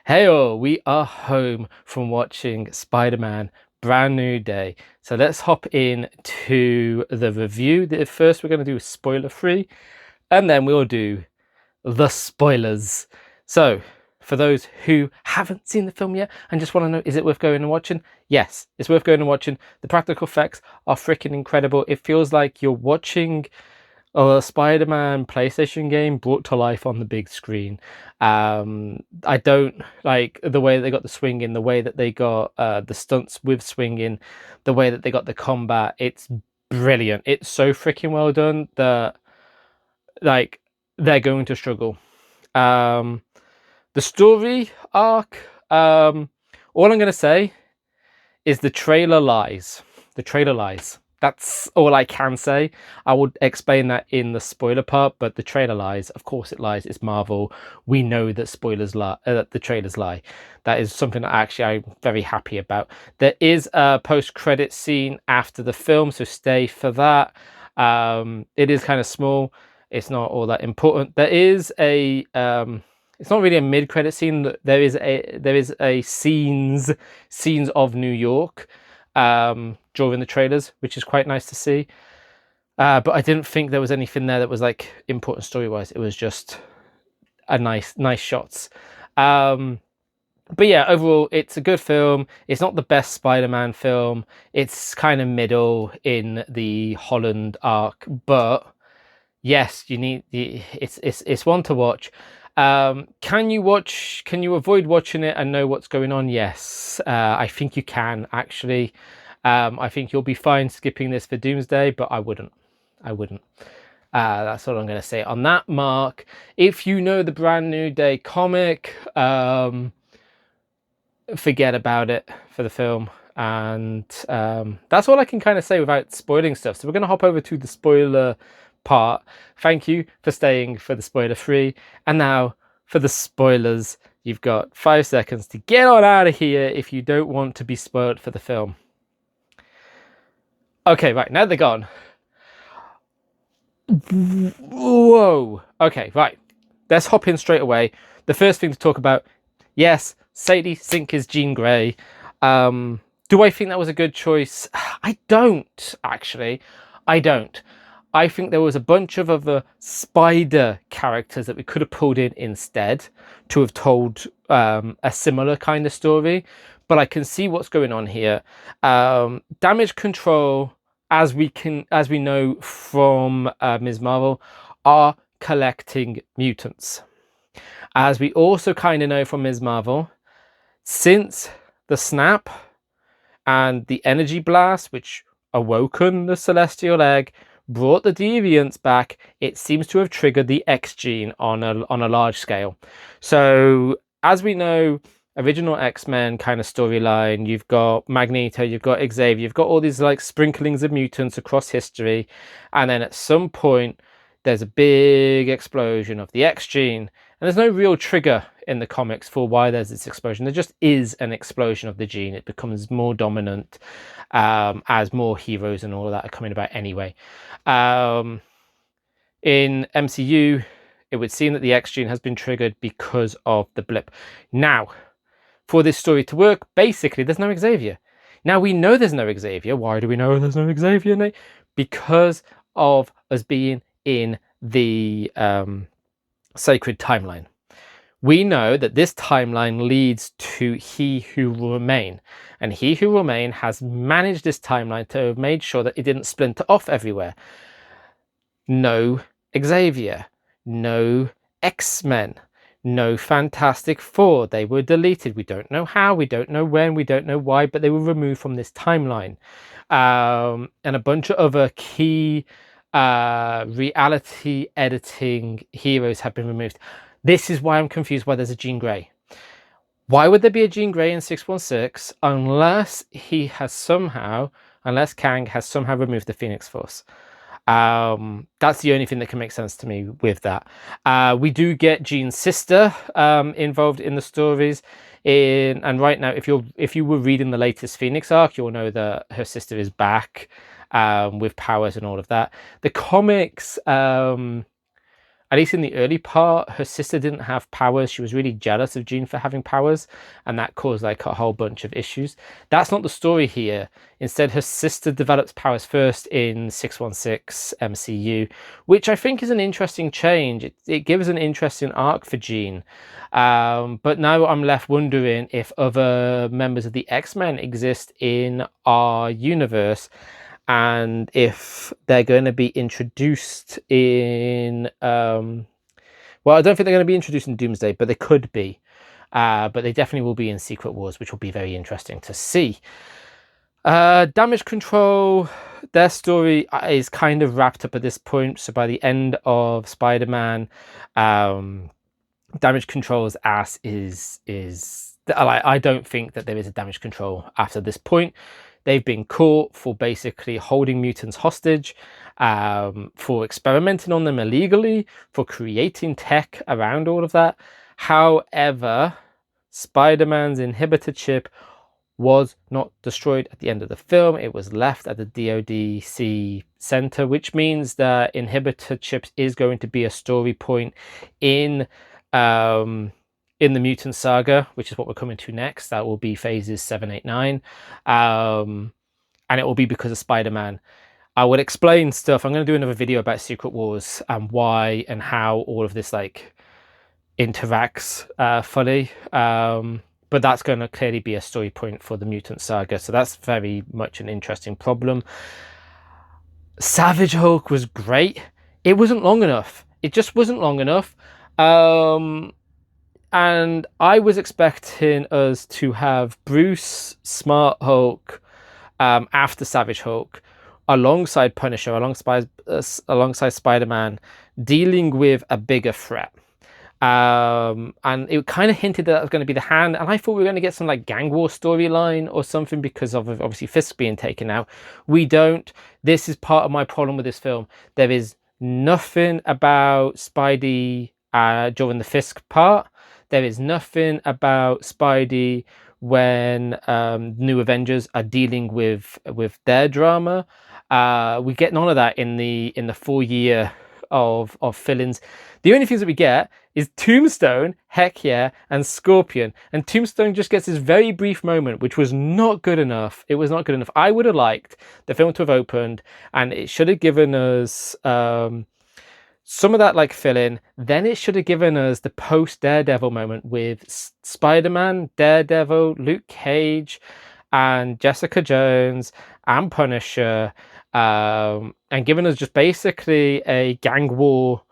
Hey all, we are home from watching Spider-Man Brand New Day. So let's hop in to the review. First we're going to do spoiler free and then we'll do the spoilers. So for those who haven't seen the film yet and just want to know, is it worth going and watching? Yes, it's worth going and watching. The practical effects are freaking incredible. It feels like you're watching a Spider-Man PlayStation game brought to life on the big screen. I don't like the way they got the swing in, the way that they got the stunts with swinging, the way that they got the combat. It's brilliant. It's so freaking well done that like they're going to struggle. Um, the story arc. All I'm gonna say is the trailer lies. The trailer lies. That's all I can say. I would explain that in the spoiler part, but the trailer lies. Of course it lies. It's Marvel. We know that spoilers lie, that the trailers lie. That is something that actually I'm very happy about. There is a post-credit scene after the film, so stay for that. It is kind of small. It's not all that important. There is a it's not really a mid-credit scene. There is a scenes of New York during the trailers, which is quite nice to see. But I didn't think there was anything there that was like important story-wise. It was just a nice shots. But yeah, overall, it's a good film. It's not the best Spider-Man film. It's kind of middle in the Holland arc, but yes, you need it's one to watch. Can you avoid watching it and know what's going on? Yes, I think you can actually. I think you'll be fine skipping this for Doomsday, but I wouldn't. That's all I'm going to say on that, Mark. If you know the Brand New Day comic, forget about it for the film. And that's all I can kind of say without spoiling stuff. So we're going to hop over to the spoiler part. Thank you for staying for the spoiler free. And now for the spoilers. You've got 5 seconds to get on out of here if you don't want to be spoiled for the film. Okay, right, now they're gone. Whoa. Okay, right. Let's hop in straight away. The first thing to talk about, yes, Sadie Sink is Jean Grey. Do I think that was a good choice? I don't, actually. I don't. I think there was a bunch of other spider characters that we could have pulled in instead to have told a similar kind of story. But I can see what's going on here. Damage Control, as we know from Ms. Marvel, are collecting mutants. As we also kind of know from Ms. Marvel, since the snap and the energy blast, which awoken the celestial egg, brought the deviants back, it seems to have triggered the X gene on a large scale. So as we know, original X-Men kind of storyline, you've got Magneto, you've got Xavier, you've got all these like sprinklings of mutants across history, and then at some point there's a big explosion of the X gene, and there's no real trigger in the comics for why there's this explosion. There just is an explosion of the gene. It becomes more dominant as more heroes and all of that are coming about anyway. In MCU, it would seem that the X gene has been triggered because of the blip. Now, for this story to work, basically, there's no Xavier. Now, we know there's no Xavier. Why do we know there's no Xavier, Nate? Because of us being in the sacred timeline. We know that this timeline leads to He Who Will Remain. And He Who Will Remain has managed this timeline to have made sure that it didn't splinter off everywhere. No Xavier. No X-Men. No Fantastic Four. They were deleted. We don't know how. We don't know when. We don't know why. But they were removed from this timeline. And a bunch of other key reality editing heroes have been removed. This is why I'm confused why there's a Jean Grey. Why would there be a Jean Grey in 616 unless Kang has somehow removed the Phoenix Force? That's the only thing that can make sense to me with that. We do get Jean's sister involved in the stories. And right now, if you were reading the latest Phoenix arc, you'll know that her sister is back with powers and all of that. The comics, at least in the early part, her sister didn't have powers. She was really jealous of Jean for having powers, and that caused like a whole bunch of issues. That's not the story here. Instead, her sister develops powers first in 616 MCU, which I think is an interesting change. It gives an interesting arc for Jean. But now I'm left wondering if other members of the X-Men exist in our universe, and if they're going to be introduced in well, I don't think they're going to be introduced in Doomsday, but they could be. But they definitely will be in Secret Wars, which will be very interesting to see. Damage Control, their story is kind of wrapped up at this point. So by the end of Spider-Man, Damage Control's ass is I don't think that there is a Damage Control after this point. They've been caught for basically holding mutants hostage, for experimenting on them illegally, for creating tech around all of that. However, Spider-Man's inhibitor chip was not destroyed at the end of the film. It was left at the DODC center, which means that inhibitor chips is going to be a story point in the Mutant Saga, which is what we're coming to next. That will be phases 7, 8, 9. And it will be because of Spider-Man. I will explain stuff. I'm going to do another video about Secret Wars and why and how all of this like interacts fully. But that's going to clearly be a story point for the Mutant Saga. So that's very much an interesting problem. Savage Hulk was great. It wasn't long enough. It just wasn't long enough. And I was expecting us to have Bruce, Smart Hulk, after Savage Hulk, alongside Punisher, alongside Spider-Man, dealing with a bigger threat. And it kind of hinted that it was going to be the Hand, and I thought we were going to get some like gang war storyline or something because of obviously Fisk being taken out. We don't. This is part of my problem with this film. There is nothing about Spidey during the Fisk part. There is nothing about Spidey when New Avengers are dealing with their drama. We get none of that in the 4 year of fill-ins. The only things that we get is Tombstone, heck yeah, and Scorpion. And Tombstone just gets this very brief moment, which was not good enough. It was not good enough. I would have liked the film to have opened, and it should have given us some of that like fill-in. Then it should have given us the post Daredevil moment with Spider-Man, Daredevil, Luke Cage, and Jessica Jones and Punisher, and given us just basically a gang war.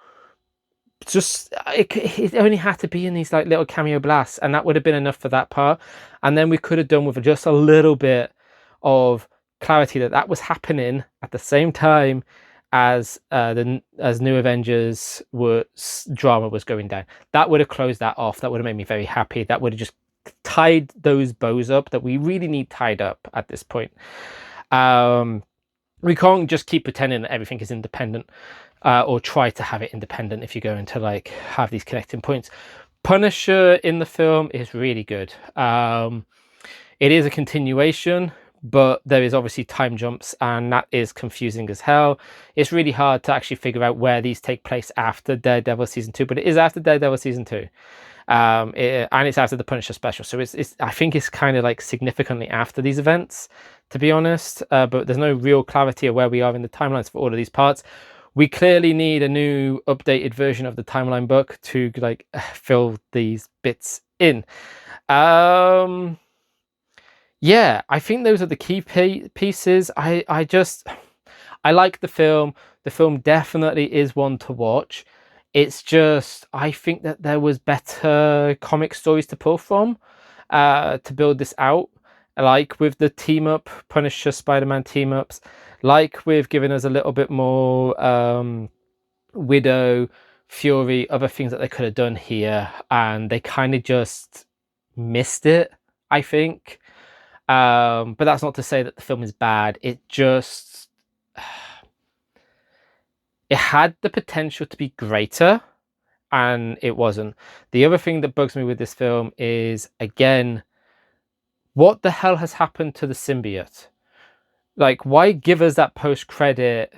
Just it only had to be in these like little cameo blasts, and that would have been enough for that part. And then we could have done with just a little bit of clarity that was happening at the same time as New Avengers drama was going down. That would have closed that off. That would have made me very happy. That would have just tied those bows up that we really need tied up at this point. We can't just keep pretending that everything is independent, or try to have it independent if you're going to like have these connecting points. Punisher in the film is really good. It is a continuation, but there is obviously time jumps, and that is confusing as hell. It's really hard to actually figure out where these take place after Daredevil season 2, but it is after Daredevil season 2. And it's after the Punisher special, so it's I think it's kind of like significantly after these events, to be honest. But there's no real clarity of where we are in the timelines for all of these parts. We clearly need a new updated version of the timeline book to like fill these bits in. Yeah, I think those are the key pieces. I like the film. The film definitely is one to watch. It's just, I think that there was better comic stories to pull from to build this out. Like with the team up, Punisher, Spider-Man team ups. Like with giving us a little bit more Widow, Fury, other things that they could have done here. And they kind of just missed it, I think. But that's not to say that the film is bad. It just... it had the potential to be greater, and it wasn't. The other thing that bugs me with this film is, again, what the hell has happened to the symbiote? Like, why give us that post-credit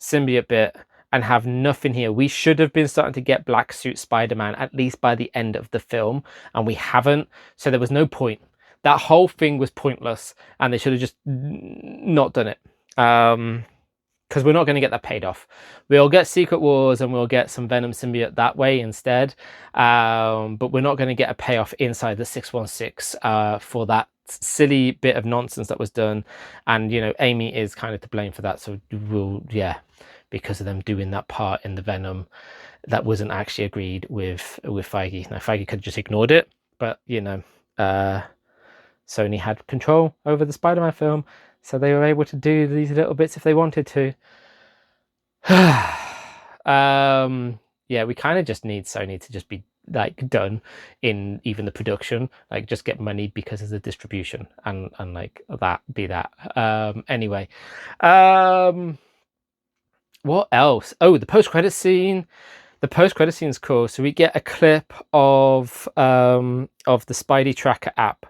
symbiote bit and have nothing here. We should have been starting to get black suit Spider-Man at least by the end of the film, and we haven't, so there was no point. That whole thing was pointless, and they should have just not done it. Because we're not going to get that paid off. We'll get Secret Wars and we'll get some Venom symbiote that way instead. But we're not going to get a payoff inside the 616 for that silly bit of nonsense that was done. And, you know, Amy is kind of to blame for that. So we'll, yeah, because of them doing that part in the Venom that wasn't actually agreed with Feige. Now, Feige could have just ignored it, but, you know, Sony had control over the Spider-Man film, so they were able to do these little bits if they wanted to. Yeah, we kind of just need Sony to just be like done in even the production, like just get money because of the distribution and like that be that. Anyway, what else? Oh, the post-credit scene. The post-credit scene is cool. So we get a clip of the Spidey Tracker app,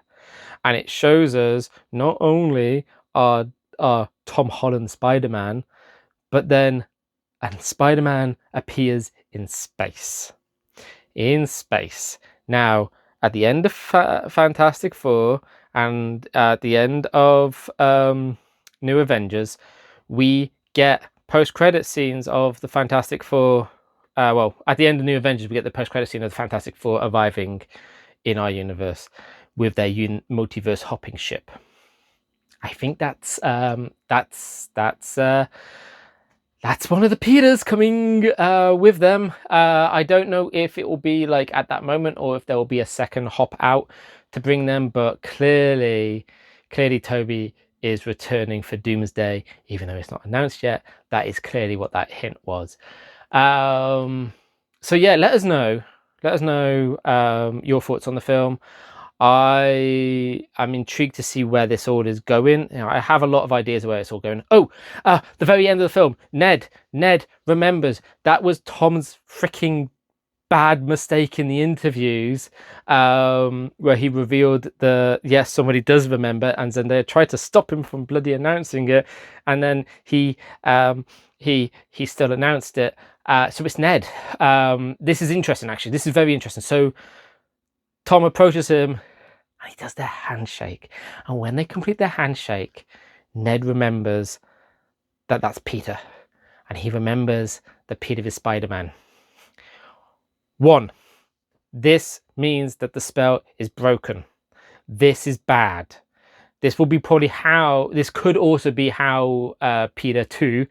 and it shows us not only our Tom Holland Spider-Man, but then Spider-Man appears in space. In space. Now, at the end of Fantastic Four and at the end of New Avengers, we get post-credit scenes of the Fantastic Four. Well, at the end of New Avengers, we get the post-credit scene of the Fantastic Four arriving in our universe with their multiverse hopping ship. I think that's one of the Peters coming with them. I don't know if it will be like at that moment or if there will be a second hop out to bring them, but clearly Toby is returning for Doomsday, even though it's not announced yet. That is clearly what that hint was. So yeah, let us know your thoughts on the film. I'm intrigued to see where this all is going. You know, I have a lot of ideas of where it's all going. Oh, the very end of the film, Ned remembers that was Tom's freaking bad mistake in the interviews, where he revealed yes, somebody does remember, and then they tried to stop him from bloody announcing it, and then he still announced it. So it's Ned. This is interesting, actually. This is very interesting. So Tom approaches him and he does their handshake. And when they complete their handshake, Ned remembers that that's Peter. And he remembers that Peter is Spider-Man. 1. This means that the spell is broken. This is bad. This will be probably how, this could also be how Peter 2,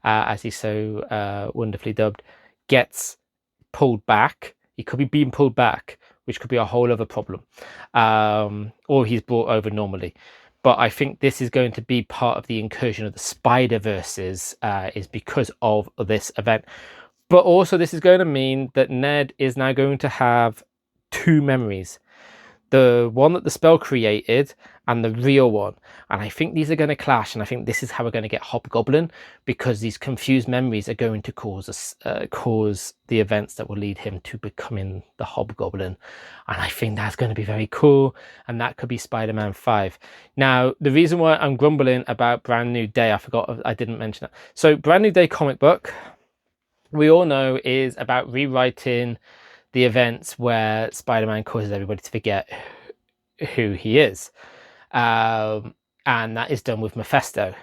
as he's so wonderfully dubbed, gets pulled back. He could be being pulled back, which could be a whole other problem, or he's brought over normally. But I think this is going to be part of the incursion of the Spider-Verses, is because of this event. But also this is going to mean that Ned is now going to have 2 memories. The one that the spell created and the real one. And I think these are going to clash, and I think this is how we're going to get Hobgoblin, because these confused memories are going to cause the events that will lead him to becoming the Hobgoblin. And I think that's going to be very cool, and that could be Spider-Man 5. Now, the reason why I'm grumbling about Brand New Day, I didn't mention that. So Brand New Day comic book, we all know, is about rewriting the events where Spider-Man causes everybody to forget who he is. And that is done with Mephisto.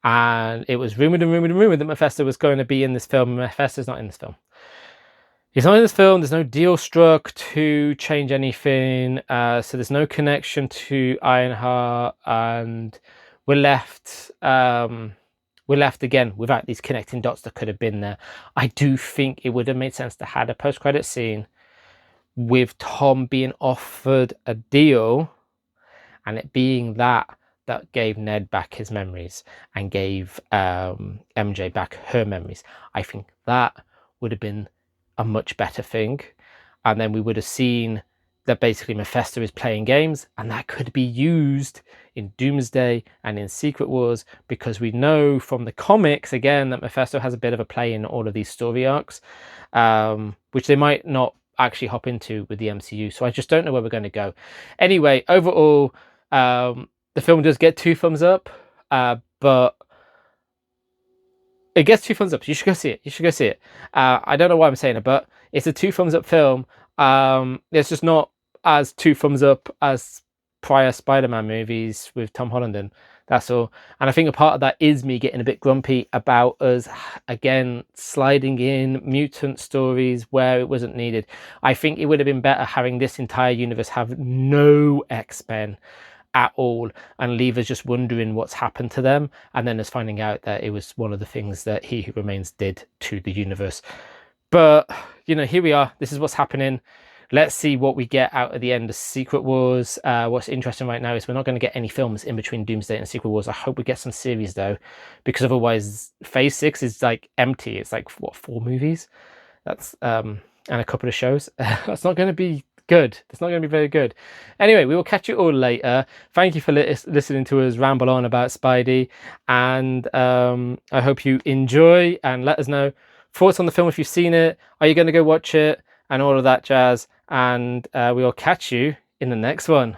And it was rumoured that Mephisto was going to be in this film. Mephisto's not in this film. He's not in this film. There's no deal struck to change anything. So there's no connection to Ironheart. And we're left again without these connecting dots that could have been there. I do think it would have made sense to have a post-credit scene with Tom being offered a deal, and it being that gave Ned back his memories and gave MJ back her memories. I think that would have been a much better thing. And then we would have seen that basically Mephisto is playing games, and that could be used in Doomsday and in Secret Wars, because we know from the comics, again, that Mephisto has a bit of a play in all of these story arcs, which they might not actually hop into with the MCU. So I just don't know where we're going to go. Anyway, overall, the film does get 2 thumbs up, but It gets 2 thumbs up. You should go see it. You should go see it. I don't know why I'm saying it, but it's a 2 thumbs up film. It's just not as 2 thumbs up as prior Spider-Man movies with Tom Holland in. That's all. And I think a part of that is me getting a bit grumpy about us, again, sliding in mutant stories where it wasn't needed. I think it would have been better having this entire universe have no X-Men at all and leave us just wondering what's happened to them, and then us finding out that it was one of the things that He Who Remains did to the universe. But here we are. This is what's happening. Let's see what we get out of the end of Secret Wars. What's interesting right now is we're not going to get any films in between Doomsday and Secret Wars. I hope we get some series though, because otherwise Phase 6 is like empty. It's like what, 4 movies? That's and a couple of shows. That's not going to be good. It's not going to be very good. Anyway, we will catch you all later. Thank you for listening to us ramble on about Spidey, and I hope you enjoy, and let us know thoughts on the film if you've seen it. Are you going to go watch it and all of that jazz? And we will catch you in the next one.